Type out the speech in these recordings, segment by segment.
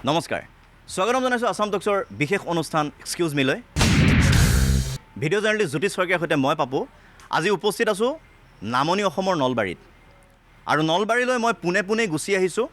নমস্কাৰ স্বাগতম জনাইছোঁ আসাম টক্সৰ বিশেষ অনুষ্ঠান এক্সকিউজ মিলৈ ভিডিঅ' জাৰ্নেলিষ্ট জ্যোতিষ শইকীয়াৰ সৈতে মই পাপু আজি উপস্থিত আছোঁ নামনি অসমৰ নলবাৰীত আৰু নলবাৰীলৈ মই পোনে গুচি আহিছোঁ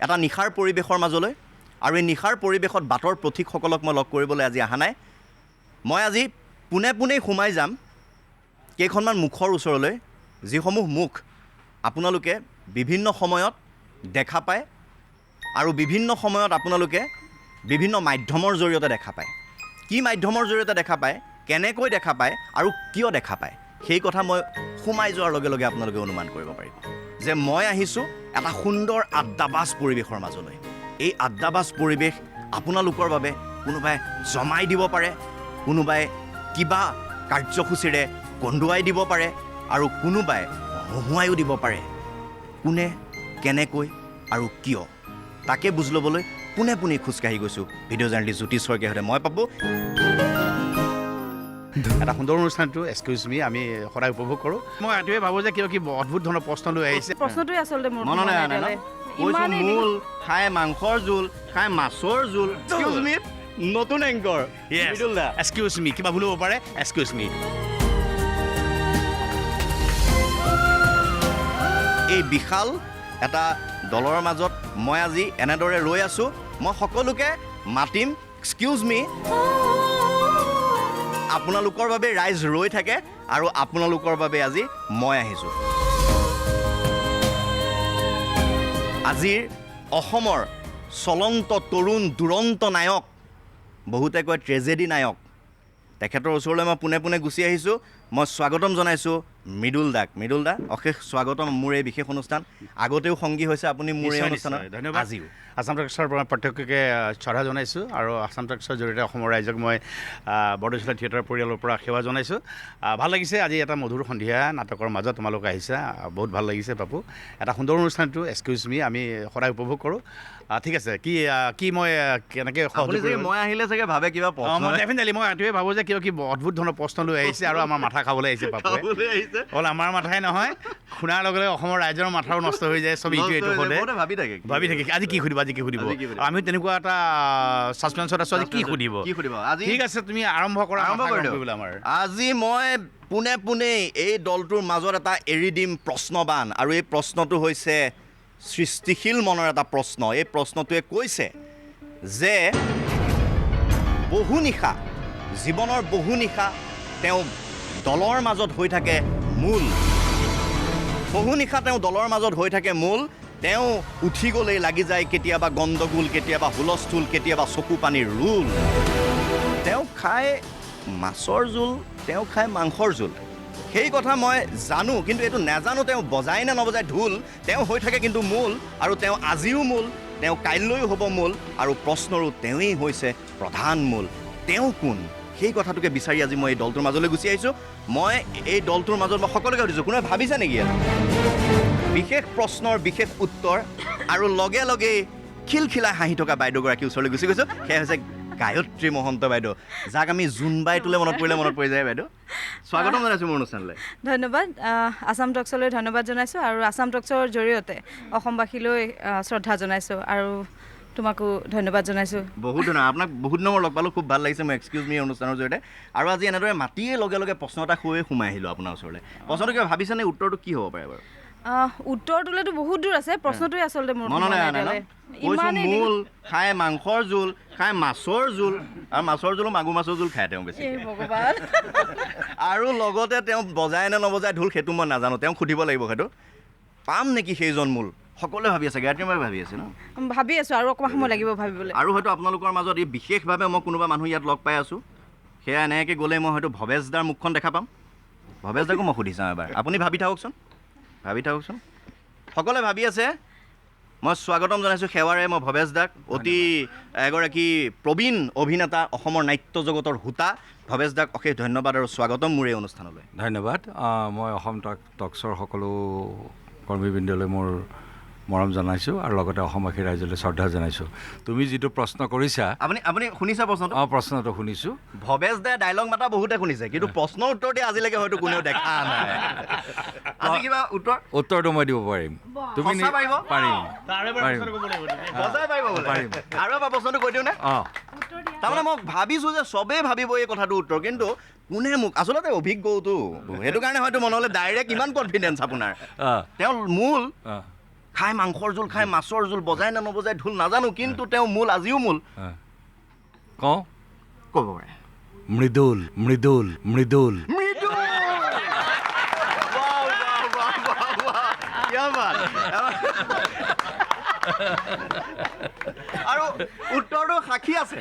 এটা নিশাৰ পৰিৱেশৰ মাজলৈ আৰু এই নিশাৰ পৰিৱেশত বাটৰ পথিকসকলক মই লগ কৰিবলৈ আজি অহা নাই মই আজি পোনে সোমাই যাম কেইখনমান মুখৰ ওচৰলৈ যিসমূহ মুখ আপোনালোকে বিভিন্ন সময়ত দেখা পায় আৰু বিভিন্ন সময়ত আপোনালোকে বিভিন্ন মাধ্যমৰ জৰিয়তে দেখা পায় কি মাধ্যমৰ জৰিয়তে দেখা পায় কেনেকৈ দেখা পায় আৰু কিয় দেখা পায় সেই কথা মই সোমাই যোৱাৰ লগে লগে আপোনালোকে অনুমান কৰিব পাৰিব যে মই আহিছোঁ এটা সুন্দৰ আড্ডাবাজ পৰিৱেশৰ মাজলৈ এই আড্ডাবাজ পৰিৱেশ আপোনালোকৰ বাবে কোনোবাই জমাই দিব পাৰে কোনোবাই কিবা কাৰ্যসূচীৰে কন্দুৱাই দিব পাৰে আৰু কোনোবাই হহুৱাইও দিব পাৰে কোনে কেনেকৈ আৰু কিয় তাকে বুজ ল'বলৈ পোনে খোজকাঢ়ি গৈছোঁ ভিডিঅ' জাৰ্নেলিষ্ট জ্যোতিষ শইকীয়াৰ সৈতে মই পাপু এটা সুন্দৰ অনুষ্ঠানটো এক্সকিউজ মি আমি সদায় উপভোগ কৰোঁ মই এইটোৱে ভাবোঁ যে কিয় কি অদ্ভুত ধৰণৰ প্ৰশ্ন লৈ আহিছে প্ৰশ্নটোৱে আচলতে মোৰ মনলৈ আনে ন কৈছোঁ মূল খাই মাংসৰ জোল খাই মাছৰ জোল এক্সকিউজ মি নতুন এংকৰ মৃদুল দা এক্সকিউজ মি কিবা ভুল হ'ব পাৰে এক্সকিউজ মি এই বিশাল এটা দলৰ মাজত মই আজি এনেদৰে ৰৈ আছোঁ মই সকলোকে মাতিম এক্সকিউজ মি আপোনালোকৰ বাবে ৰাইজ ৰৈ থাকে আৰু আপোনালোকৰ বাবে আজি মই আহিছোঁ আজিৰ অসমৰ চলন্ত তৰুণ দুৰন্ত নায়ক বহুতে কয় ট্ৰেজেডি নায়ক তেখেতৰ ওচৰলৈ মই পোনে গুচি আহিছোঁ মই স্বাগতম জনাইছোঁ মৃদুল দা অশেষ স্বাগতম মোৰ এই বিশেষ অনুষ্ঠান আগতেও সংগী হৈছে আপুনি মোৰ এই অনুষ্ঠানত ধন্যবাদ আজিও আসাম টক্সৰ পৰা প্ৰত্যেককে শ্ৰদ্ধা জনাইছোঁ আৰু আসাম টক্সৰ জৰিয়তে অসমৰ ৰাইজক মই বৰদৈচিলা থিয়েটাৰ পৰিয়ালৰ পৰা সেৱা জনাইছোঁ ভাল লাগিছে আজি এটা মধুৰ সন্ধিয়া নাটকৰ মাজত তোমালোক আহিছা বহুত ভাল লাগিছে পাপু এটা সুন্দৰ অনুষ্ঠানটো এক্সকিউজ মি আমি সদায় উপভোগ কৰোঁ ঠিক আছে কি মই কেনেকৈ মই আহিলে চাগে ভাবে কিবা মই ডেফিনেটলি মই এইটোৱে ভাবোঁ যে কিয় কি অদ্ভুত ধৰণৰ প্ৰশ্ন লৈ আহিছে আৰু আমাৰ মাথা খাবলৈ আহিছে পাপুৱে অকল আমাৰ মাথাই নহয় শুনাৰ লগে লগে অসমৰ ৰাইজৰ মাথাও নষ্ট হৈ যায় চব এইটো সোধে ভাবি থাকে আজি কি সুধিব আমি তেনেকুৱা এটা ছাছপেন্সত আছোঁ আজি কি সুধিব ঠিক আছে তুমি আৰম্ভ কৰা আমাৰ আজি মই পোনে এই দলটোৰ মাজত এটা এৰি দিম প্ৰশ্নবান আৰু এই প্ৰশ্নটো হৈছে সৃষ্টিশীল মনৰ এটা প্ৰশ্ন এই প্ৰশ্নটোৱে কৈছে যে বহু নিশা জীৱনৰ বহু নিশা তেওঁ দলৰ মাজত হৈ থাকে মূল বহু নিশা তেওঁ দলৰ মাজত হৈ থাকে মূল তেওঁ উঠি গ'লেই লাগি যায় কেতিয়াবা গণ্ডগোল কেতিয়াবা হুলস্থুল কেতিয়াবা চকু পানীৰ ৰোল তেওঁ খায় মাছৰ জোল তেওঁ খায় মাংসৰ জোল সেই কথা মই জানো কিন্তু এইটো নাজানো তেওঁ বজায় নে নবজায় ঢোল তেওঁ হৈ থাকে কিন্তু মূল আৰু তেওঁ আজিও মূল তেওঁ কাইলৈও হ'ব মূল আৰু প্ৰশ্নৰো তেওঁৱেই হৈছে প্ৰধান মূল তেওঁ কোন সেই কথাটোকে বিচাৰি আজি মই এই দলটোৰ মাজলৈ গুচি আহিছোঁ মই এই দলটোৰ মাজত মই সকলোকে সুধিছোঁ কোনোবাই ভাবিছে নেকি বিশেষ প্ৰশ্নৰ বিশেষ উত্তৰ আৰু লগে খিলখিলাই হাঁহি থকা বাইদেউগৰাকীৰ ওচৰলৈ গুচি গৈছোঁ সেয়া হৈছে গায়ত্ৰী মহন্ত বাইদেউ যাক আমি জোনবাই তোলে মনত পৰি যায় বাইদেউ স্বাগতম জনাইছোঁ মোৰ অনুষ্ঠানলৈ ধন্যবাদ আসাম টক্সলৈ ধন্যবাদ জনাইছোঁ আৰু আসাম টক্সৰ জৰিয়তে অসমবাসীলৈ শ্ৰদ্ধা জনাইছোঁ আৰু তোমাকো ধন্যবাদ জনাইছোঁ বহুত ধন্যবাদ আপোনাক বহুত নম্বৰ লগ পালোঁ খুব ভাল লাগিছে মই এক্সকিউজ মি অনুষ্ঠানৰ জৰিয়তে আৰু আজি এনেদৰে মাতিয়ে লগে প্ৰশ্ন এটা কৈয়ে সোমাই আহিলোঁ আপোনাৰ ওচৰলৈ প্ৰশ্নটো কিবা ভাবিছেনে উত্তৰটো কি হ'ব পাৰে বাৰু উত্তৰটোলৈতো বহুত দূৰ আছে প্ৰশ্নটোৱে আচলতে মোৰ মূল খাই মাংসৰ জোল খাই মাছৰ জোল আৰু মাছৰ জোলো মাগুৰ মাছৰ জোল খায় তেওঁ বেছি আৰু লগতে তেওঁ বজায় নে নবজায় ঢোল সেইটো মই নাজানো তেওঁক সুধিব লাগিব সেইটো পাম নেকি সেইজন মূল সকলোৱে ভাবি আছে গায়ত্ৰী মই ভাবি আছে ন ভাবি আছোঁ আৰু অকণমান সময় লাগিব ভাবিবলৈ আৰু হয়তো আপোনালোকৰ মাজত এই বিশেষভাৱে মই কোনোবা মানুহ ইয়াত লগ পাই আছোঁ সেয়া এনেকৈ গ'লে মই হয়তো ভৱেশদাৰ মুখখন দেখা পাম ভৱেশদাকো মই সুধি চাওঁ এবাৰ আপুনি ভাবি থাককচোন সকলোৱে ভাবি আছে মই স্বাগতম জনাইছোঁ সেৱাৰে মই ভৱেশ দাক অতি এগৰাকী প্ৰবীণ অভিনেতা অসমৰ নাট্য জগতৰ হোতা ভৱেশ দাক অশেষ ধন্যবাদ আৰু স্বাগতম মোৰ এই অনুষ্ঠানলৈ ধন্যবাদ মই অসম টক্সৰ সকলো কৰ্মীবৃন্দলৈ মোৰ মৰম জনাইছোঁ আৰু লগতে অসমবাসী ৰাইজলৈ শ্ৰদ্ধা জনাইছোঁ। তুমি যিটো প্ৰশ্ন কৰিছা, আপুনি শুনিছে প্ৰশ্নটো? প্ৰশ্নটো শুনিছোঁ। ভৱেশ দে ডাইলগ মাতা বহুতে শুনিছে, কিন্তু প্ৰশ্নৰ উত্তৰ দিয়ে আজিলৈকে হয়তো কোনেও দেখা নাই। আজি কিবা উত্তৰটো মই দিব পাৰিম। তুমি সঁচা পাৰিব? পাৰিম। সঁচাই পাৰিব বোলে? পাৰিম। আৰু এবাৰ প্ৰশ্নটো কৈ দিওঁ নে? তাৰমানে মই ভাবিছোঁ যে চবেই ভাবিব এই কথাটো উত্তৰ, কিন্তু কোনে মোক আচলতে অভিজ্ঞটো সেইটো কাৰণে হয়তো মনলৈ ডাইৰেক্ট ইমান কনফিডেঞ্চ আপোনাৰ। তেওঁ মূল খাই মাংসৰ জোল, খাই মাছৰ জোল, বজাই নে নবজাই ঢোল নাজানো, কিন্তু তেওঁ মূল, আজিও মূল। কওঁ, ক'ব পাৰে মৃদুল মৃদুল মৃদুল মৃদুল। আৰু উত্তৰটো সাক্ষী আছে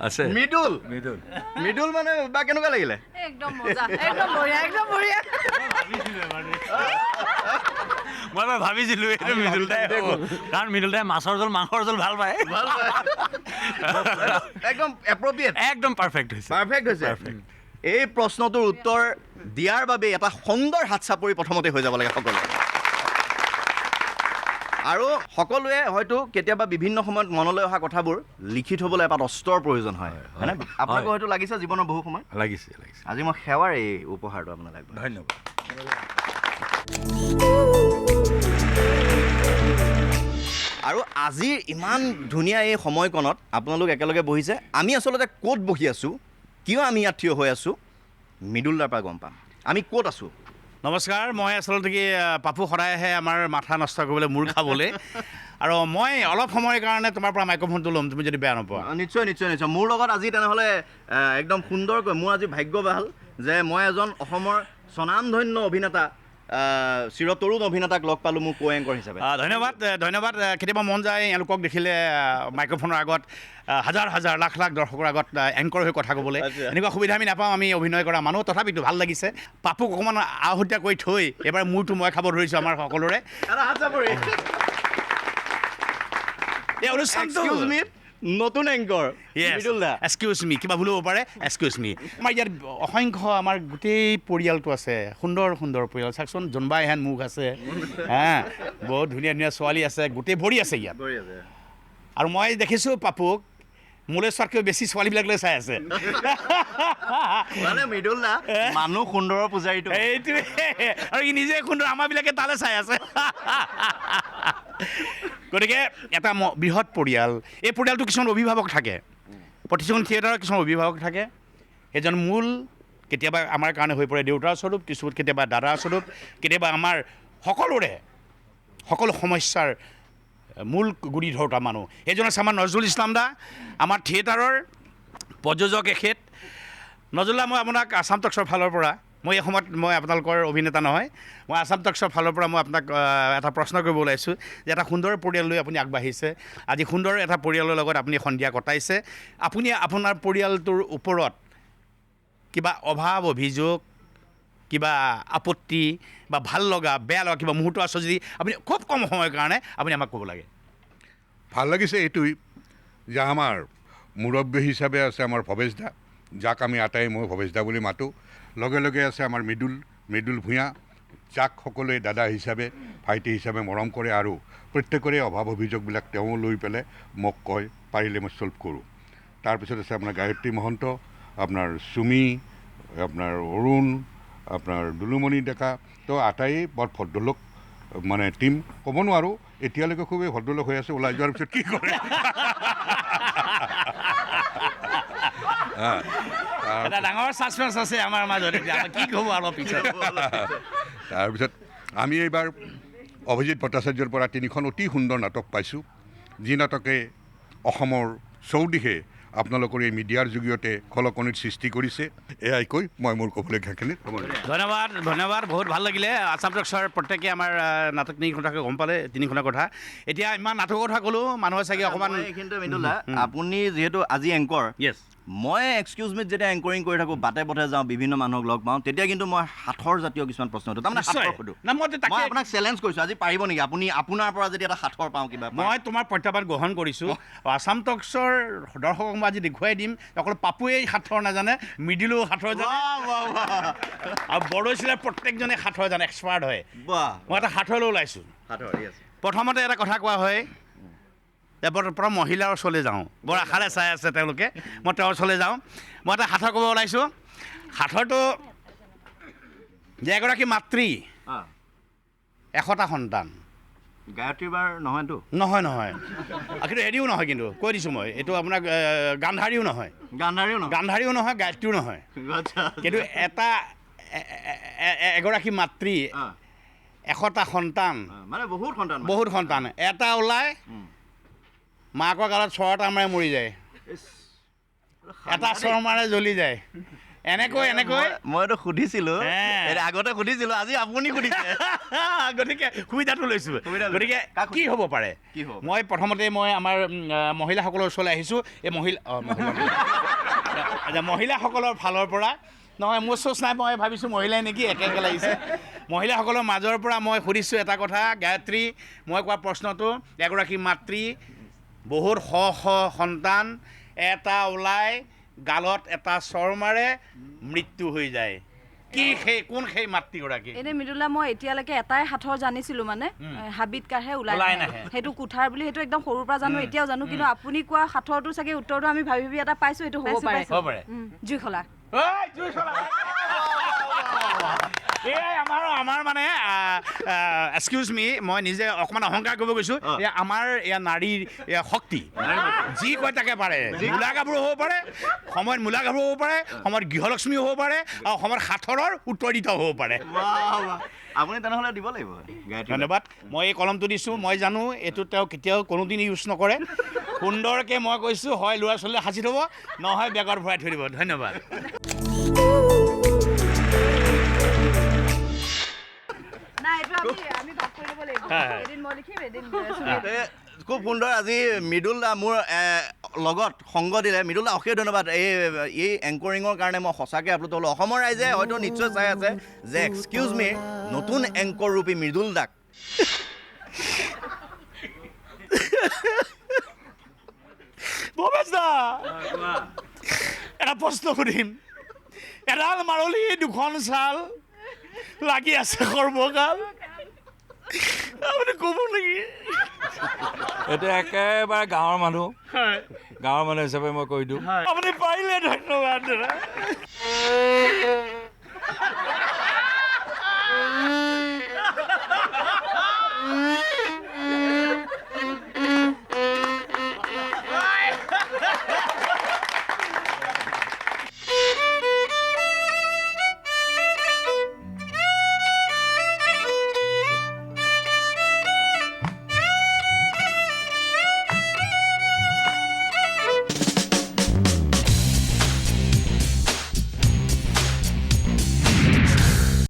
আছে। মৃদুল মৃদুল মৃদুল মানে বা কেনেকুৱা লাগিলে? একদম মজা, একদম বঢ়িয়া, একদম বঢ়িয়া। মই এবাৰ ভাবিছিলোঁ এইটো মৃদুলদাই হ'ব, কাৰণ মৃদুলদাই মাছৰ জোল মাংসৰ জোল ভাল পায়। একদম এপ্ৰপ্ৰিয়েট, একদম পাৰফেক্ট হৈছে। পাৰফেক্ট হৈছে। এই প্ৰশ্নটোৰ উত্তৰ দিয়াৰ বাবে এটা সুন্দৰ হাত চাপৰি প্ৰথমতে হৈ যাব লাগে সকলোৱে। আৰু সকলোৱে হয়তো কেতিয়াবা বিভিন্ন সময়ত মনলৈ অহা কথাবোৰ লিখি থ'বলৈ এটা অস্ত্ৰৰ প্ৰয়োজন হয়, হয়নে? আপোনালোকৰ হয়তো লাগিছে জীৱনৰ বহু সময়। লাগিছে। আজি মই সেৱাৰ এই উপহাৰটো আপোনালৈ আগবঢ়াইছোঁ। ধন্যবাদ। আৰু আজিৰ ইমান ধুনীয়া এই সময়কণত আপোনালোক একেলগে বহিছে। আমি আচলতে ক'ত বহি আছোঁ, কিয় আমি ইয়াত থিয় হৈ আছোঁ, মৃদুলদাৰ পৰা গম পাম আমি ক'ত আছোঁ। নমস্কাৰ, মই আচলতে কি পাপু সদায় আহে আমাৰ মাথা নষ্ট কৰিবলৈ, মূৰ খাবলৈ। আৰু মই অলপ সময়ৰ কাৰণে তোমাৰ পৰা মাইক্ৰফোনটো ল'ম, তুমি যদি বেয়া নোপোৱা। নিশ্চয় নিশ্চয় নিশ্চয়। মোৰ লগত আজি তেনেহ'লে একদম সুন্দৰকৈ, মোৰ আজি ভাগ্য ভাল যে মই এজন অসমৰ স্বনামধন্য অভিনেতা, চিৰতৰুণ অভিনেতাক লগ পালোঁ মোৰ কো এংকৰ হিচাপে। ধন্যবাদ ধন্যবাদ। কেতিয়াবা মন যায় এওঁলোকক দেখিলে মাইক্ৰফোনৰ আগত হাজাৰ হাজাৰ লাখ লাখ দৰ্শকৰ আগত এংকৰ হৈ কথা ক'বলৈ। এনেকুৱা সুবিধা আমি নাপাওঁ, আমি অভিনয় কৰা মানুহ। তথাপিতো ভাল লাগিছে। পাপুক অকণমান আওহতীয়া কৰি থৈ এবাৰ মূৰটো মই খাব ধৰিছোঁ আমাৰ সকলোৰে। এই অনুষ্ঠানটো নতুন এংকৰ মৃদুলদা। এক্সকিউজ মি, কিবা ভুল হ'ব পাৰে, এক্সকিউজ মি। আমাৰ ইয়াত অসংখ্য আমাৰ গোটেই পৰিয়ালটো আছে, সুন্দৰ সুন্দৰ পৰিয়াল। চাওকচোন, জোনবা এহেন মুখ আছে, বহুত ধুনীয়া ধুনীয়া ছোৱালী আছে, গোটেই ভৰি আছে ইয়াত। আৰু মই দেখিছোঁ পাপুক মোলৈ চোৱাতকৈ বেছি ছোৱালীবিলাকলৈ চাই আছে। মানে মৃদুলদা মানুহ সুন্দৰৰ পূজাৰীটো। এইটোৱে, আৰু ই নিজে সুন্দৰ, আমাৰবিলাকে তালৈ চাই আছে। গতিকে এটা বৃহৎ পৰিয়াল। এই পৰিয়ালটো কিছুমান অভিভাৱক থাকে, প্ৰতিখন থিয়েটাৰৰ কিছুমান অভিভাৱক থাকে। এজন মূল কেতিয়াবা আমাৰ কাৰণে হৈ পৰে দেউতাৰ স্বৰূপ, কেতিয়াবা দাদাৰ স্বৰূপ, কেতিয়াবা আমাৰ সকলোৰে সকলো সমস্যাৰ মূল গুৰি ধৰোঁতা মানুহ। এইজন আছে আমাৰ নজৰুল ইছলাম দা, আমাৰ থিয়েটাৰৰ প্ৰযোজক এখেত। নজৰুল দা, মই আপোনাক আছাম টক্সৰ ফালৰ পৰা, মই এই সময়ত মই আপোনালোকৰ অভিনেতা নহয়, মই আছাম টক্সৰ ফালৰ পৰা মই আপোনাক এটা প্ৰশ্ন কৰিব ওলাইছোঁ যে এটা সুন্দৰ পৰিয়াল লৈ আপুনি আগবাঢ়িছে। আজি সুন্দৰ এটা পৰিয়ালৰ লগত আপুনি সন্ধিয়া কটাইছে। আপুনি আপোনাৰ পৰিয়ালটোৰ ওপৰত কিবা অভাৱ, অভিযোগ, কিবা আপত্তি বা ভাল লগা, বেয়া লগা কিবা মুহূৰ্ত আছে যদি আপুনি খুব কম সময়ৰ কাৰণে আপুনি আমাক ক'ব লাগে। ভাল লাগিছে এইটোৱেই যে আমাৰ মুৰব্বী হিচাপে আছে আমাৰ ভৱেশ দা, যাক আমি আটাই মই ভৱেশ দা বুলি মাতোঁ। লগে লগে আছে আমাৰ মৃদুল ভূঞা, যাক সকলোৱে দাদা হিচাপে, ভাইটি হিচাপে মৰম কৰে, আৰু প্ৰত্যেকৰে অভাৱ অভিযোগবিলাক তেওঁ লৈ পেলাই মোক কয়, পাৰিলে মই ছল্ভ কৰোঁ। তাৰপিছত আছে আপোনাৰ গায়ত্ৰী মহন্ত, আপোনাৰ চুমি, আপোনাৰ অৰুণ, আপোনাৰ দুলুমণি ডেকা। তো আটাই বৰ ভদ্ৰলোক মানে টিম, ক'ব নোৱাৰোঁ এতিয়ালৈকে খুবেই ভদ্ৰলোক হৈ আছে। ওলাই যোৱাৰ পিছত কি কৰে। এটা ডাঙৰ ছাছপেন্স আছে আমাৰ মাজত, কি ক'ব অলপ পিছত। তাৰপিছত আমি এইবাৰ অভিজিত ভট্টাচাৰ্যৰ পৰা 3খন অতি সুন্দৰ নাটক পাইছোঁ, যি নাটকে অসমৰ চৌদিশে আপোনালোকৰ এই মিডিয়াৰ জৰিয়তে খলকনিৰ সৃষ্টি কৰিছে। এয়াই কৈ মই মোৰ ক'বলগীয়াখিনি ধন্যবাদ ধন্যবাদ। বহুত ভাল লাগিলে। আছাম টক্সৰ প্ৰত্যেকে আমাৰ নাটক 3খন কথা গম পালে, 3খনৰ কথা। এতিয়া ইমান নাটকৰ কথা ক'লোঁ, মানুহে চাগে অকণমান এইখিনিতে মৃদুলদা, আপুনি যিহেতু আজি এংকৰ, য়েছ, মই এক্সকিউজ মিত যেতিয়া এংকৰিং কৰি থাকোঁ, বাটে পথে যাওঁ, বিভিন্ন মানুহক লগ পাওঁ, তেতিয়া কিন্তু মই সাঁথৰ জাতীয় কিছুমান প্ৰশ্ন সুধোঁ। তাৰমানে সাঁথৰ সুধোঁ। মই আপোনাক চেলেঞ্জ কৰিছোঁ, আজি পাৰিব নেকি আপুনি আপোনাৰ পৰা যদি এটা সাঁথৰ পাওঁ কিবা? মই তোমাৰ প্ৰত্যাহ্বান গ্ৰহণ কৰিছোঁ। আছাম টক্সৰ দৰ্শকক মই আজি দেখুৱাই দিম, অকল পাপুৱেই সাঁথৰ নাজানে, মৃদুলেও সাঁথৰ জানে, আৰু বৰদৈচিলাৰ প্ৰত্যেকজনে সাঁথৰ জানে, এক্সপাৰ্ট হয়। মই এটা সাঁথৰ লৈ ওলাইছোঁ। প্ৰথমতে এটা কথা কোৱা হয় যে প্ৰথম মহিলাৰ ওচৰলৈ যাওঁ বৰ আশাৰে চাই আছে তেওঁলোকে মই তেওঁৰ ওচৰলৈ যাওঁ মই এটা সাঁথৰ ক'ব ওলাইছোঁ সাঁথৰটো যে এগৰাকী মাতৃ 100টা সন্তান গায়ত্ৰী বাৰ নহয়তো নহয় কিন্তু হেৰিও নহয় কিন্তু কৈ দিছোঁ মই এইটো আপোনাৰ গান্ধাৰীও নহয় গান্ধাৰীও নহয় গায়ত্ৰীও নহয় কিন্তু এটা এগৰাকী মাতৃ 100টা সন্তান মানে বহুত সন্তান এটা ওলাই মাকৰ গালত চৰটা মাৰে মৰি যায় এটা চৰ মাৰে জ্বলি যায় এনেকৈ মইতো সুধিছিলোঁ আগতে সুধিছিলোঁ আজি আপুনি সুধিছে গতিকে সুবিধাটো লৈছোঁ গতিকে কি হ'ব পাৰে মই প্ৰথমতে আমাৰ মহিলাসকলৰ ওচৰলৈ আহিছোঁ এই মহিলাসকলৰ ফালৰ পৰা নহয় মোৰ চোচ নাই মই ভাবিছোঁ মহিলাই নেকি একে লাগিছে মহিলাসকলৰ মাজৰ পৰা মই সুধিছোঁ এটা কথা গায়ত্ৰী মই কোৱা প্ৰশ্নটো এগৰাকী মাতৃ বহুত শ সন্তান এটা ওলাই গালত এটা চৰ মাৰে মৃত্যু হৈ যায় কি কোন সেই মাতৃগৰাকী এনেই মৃদুলা মই এতিয়ালৈকে এটাই সাঁথৰ জানিছিলোঁ মানে হাবিত কাঢ়ে ওলাই নাহে সেইটো কুঠাৰ বুলি সেইটো একদম সৰুৰ পৰা জানো এতিয়াও জানো কিন্তু আপুনি কোৱা সাঁথৰটো চাগে উত্তৰটো আমি ভাবি এটা পাইছোঁ এইটো হ'ব পাৰে জুইশলা এয়াই আমাৰ মানে এক্সকিউজ মি মই নিজে অকণমান অহংকাৰ কৰিব গৈছোঁ আমাৰ এয়া নাৰীৰ শক্তি যি কয় তাকে পাৰে মূলা গাভৰু হ'ব পাৰে সময়ত মূলা গাভৰু হ'ব পাৰে সময়ত গৃহলক্ষ্মী হ'ব পাৰে আৰু সময়ত সাঁথৰৰ উত্তৰিত হ'ব পাৰে আপুনি তেনেহ'লে দিব লাগিব ধন্যবাদ মই এই কলমটো দিছোঁ মই জানো এইটো তেওঁ কেতিয়াও কোনোদিন ইউজ নকৰে সুন্দৰকৈ মই কৈছোঁ হয় ল'ৰা ছোৱালীলৈ সাঁচি থ'ব নহয় বেগত ভৰাই থৈ দিব ধন্যবাদ খুব সুন্দৰ আজি মৃদুল দা মোৰ লগত সংগ দিলে মৃদুল দা অশেষ ধন্যবাদ এই এংকৰিঙৰ কাৰণে মই সঁচাকৈ আপ্লুত হ'লোঁ অসমৰ ৰাইজে হয়তো নিশ্চয় চাই আছে যে এক্সকিউজ মি নতুন এংকৰ ৰূপী মৃদুল দাক ভৱেশ দা এটা প্ৰশ্ন সুধিম এডাল মাৰলি দুখন ছাল লাগি আছে সৰ্বকাল আপুনি ক'ব নেকি এইটো একেবাৰে গাঁৱৰ মানুহ হিচাপে মই কৈ দিওঁ আপুনি পাৰিলে ধন্যবাদ দাদা